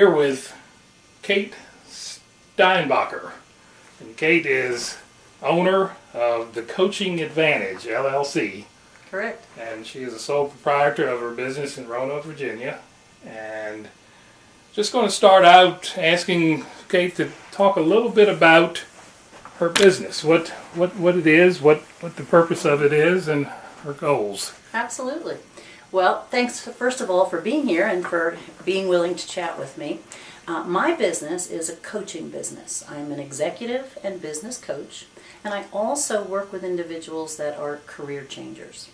here with Kate Steinbacher. And Kate is owner of the Coaching Advantage, LLC. Correct. And she is a sole proprietor of her business in Roanoke, Virginia. And just going to start out asking Kate to talk a little bit about her business, what it is, what the purpose of it is, and her goals. Absolutely. Well, thanks first of all for being here and for being willing to chat with me. My business is a coaching business. I'm an executive and business coach, and I also work with individuals that are career changers.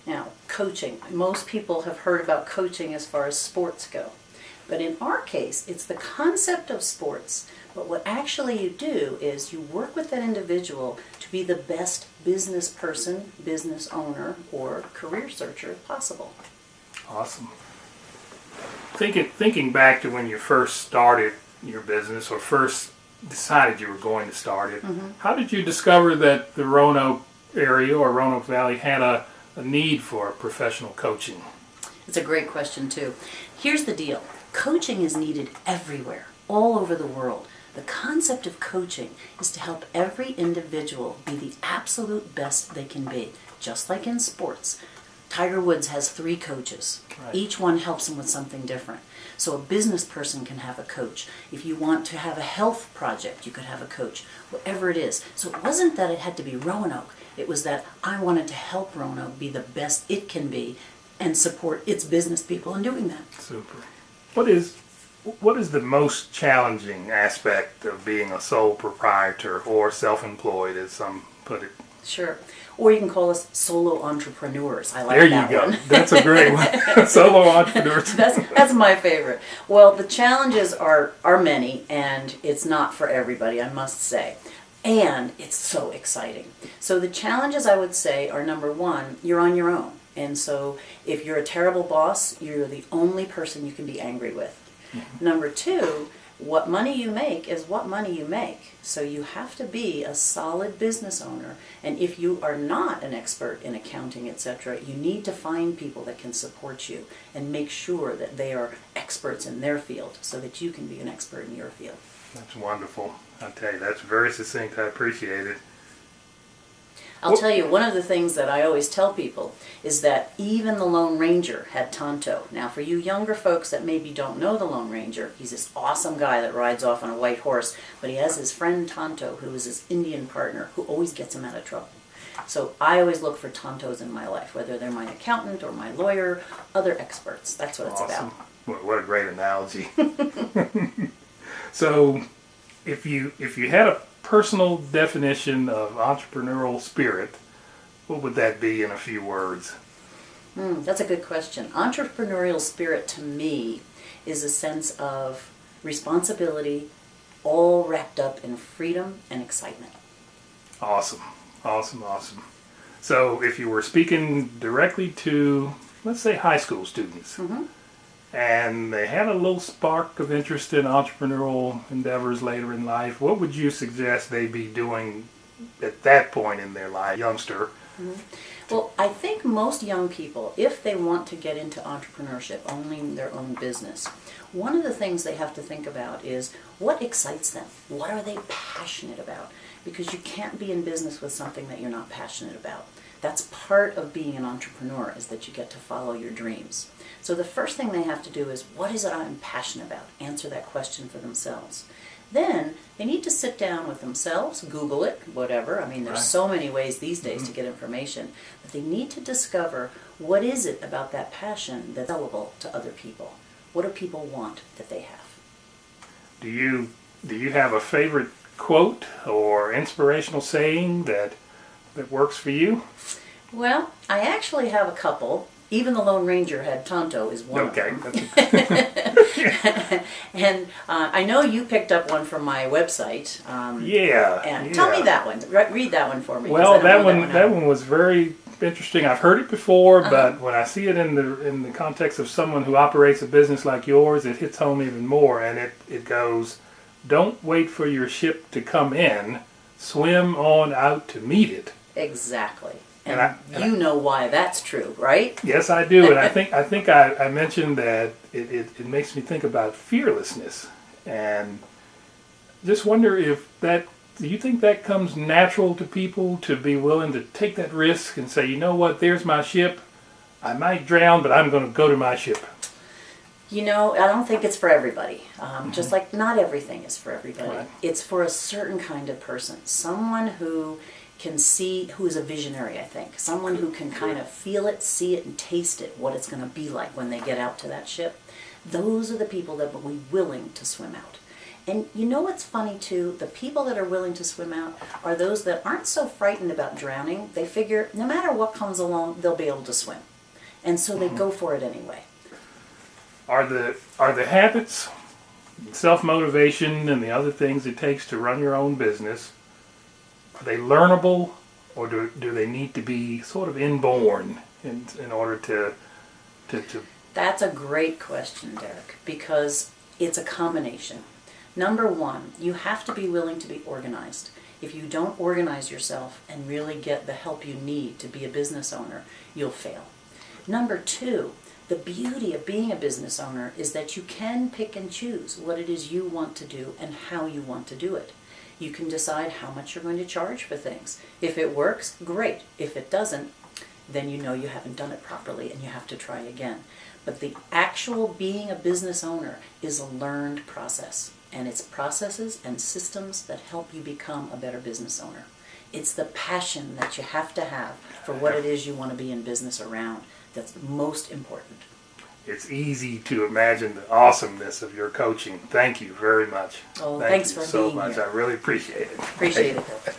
Now, coaching, most people have heard about coaching as far as sports go. But in our case, it's the concept of sports. But what actually you do is you work with that individual to be the best business person, business owner, or career searcher possible. Awesome. Thinking back to when you first started your business or first decided you were going to start it, how did you discover that the Roanoke area or Roanoke Valley had a need for professional coaching? It's a great question, too. Here's the deal. Coaching is needed everywhere, all over the world. The concept of coaching is to help every individual be the absolute best they can be, just like in sports. Tiger Woods has 3 coaches. Right. Each one helps him with something different. So a business person can have a coach. If you want to have a health project, you could have a coach, whatever it is. So it wasn't that it had to be Roanoke. It was that I wanted to help Roanoke be the best it can be and support its business people in doing that. Super. What is the most challenging aspect of being a sole proprietor or self-employed, as some put it? Sure. Or you can call us solo entrepreneurs. I like there that you go. one. That's a great one. Solo entrepreneurs. That's my favorite. Well, the challenges are many, and it's not for everybody, I must say. And it's so exciting. So the challenges, I would say, are number 1, you're on your own. And so if you're a terrible boss, you're the only person you can be angry with. Number 2, what money you make is what money you make. So you have to be a solid business owner. And if you are not an expert in accounting, etc., you need to find people that can support you and make sure that they are experts in their field so that you can be an expert in your field. That's wonderful. I tell you, that's very succinct. I appreciate it. I'll tell you, one of the things that I always tell people is that even the Lone Ranger had Tonto. Now, for you younger folks that maybe don't know the Lone Ranger, he's this awesome guy that rides off on a white horse, but he has his friend Tonto, who is his Indian partner, who always gets him out of trouble. So I always look for Tontos in my life, whether they're my accountant or my lawyer, other experts. That's what it's Awesome. about. What a great analogy. So, if you had a personal definition of entrepreneurial spirit, what would that be in a few words? That's a good question. Entrepreneurial spirit to me is a sense of responsibility, all wrapped up in freedom and excitement. Awesome. So if you were speaking directly to, let's say, high school students, and they had a little spark of interest in entrepreneurial endeavors later in life, what would you suggest they be doing at that point in their life, youngster? Well, I think most young people, if they want to get into entrepreneurship, owning their own business, one of the things they have to think about is what excites them? What are they passionate about? Because you can't be in business with something that you're not passionate about. That's part of being an entrepreneur, is that you get to follow your dreams. So the first thing they have to do is, what is it I'm passionate about? Answer that question for themselves. Then they need to sit down with themselves, Google it, whatever. I mean, there's so many ways these days to get information. But they need to discover what is it about that passion that's sellable to other people. What do people want that they have? Do you have a favorite quote or inspirational saying that works for you? Well, I actually have a couple. Even the Lone Ranger had Tonto is one of them. And I know you picked up one from my website. And tell me that one. Read that one for me. Well, that one was very interesting. I've heard it before, but when I see it in the context of someone who operates a business like yours, it hits home even more. And it goes, "Don't wait for your ship to come in. Swim on out to meet it." Exactly. And you know why that's true, right? Yes, I do, and I think I mentioned that it makes me think about fearlessness, and just wonder if that. Do you think that comes natural to people to be willing to take that risk and say, you know what, there's my ship. I might drown, but I'm going to go to my ship. You know, I don't think it's for everybody. Just like not everything is for everybody. Right. It's for a certain kind of person. Someone who can see, who is a visionary, I think. Someone who can kind of feel it, see it, and taste it, what it's going to be like when they get out to that ship. Those are the people that will be willing to swim out. And you know what's funny too? The people that are willing to swim out are those that aren't so frightened about drowning. They figure no matter what comes along, they'll be able to swim. And so they go for it anyway. Are the habits, self-motivation, and the other things it takes to run your own business, are they learnable, or do they need to be sort of inborn in order to That's a great question, Derek, because it's a combination. Number one, you have to be willing to be organized. If you don't organize yourself and really get the help you need to be a business owner, you'll fail. Number two, the beauty of being a business owner is that you can pick and choose what it is you want to do and how you want to do it. You can decide how much you're going to charge for things. If it works, great. If it doesn't, then you know you haven't done it properly and you have to try again. But the actual being a business owner is a learned process. And it's processes and systems that help you become a better business owner. It's the passion that you have to have for what it is you want to be in business around that's most important. It's easy to imagine the awesomeness of your coaching. Thank you very much. Oh, thanks for being here. Thank you so much. I really appreciate it. Appreciate it.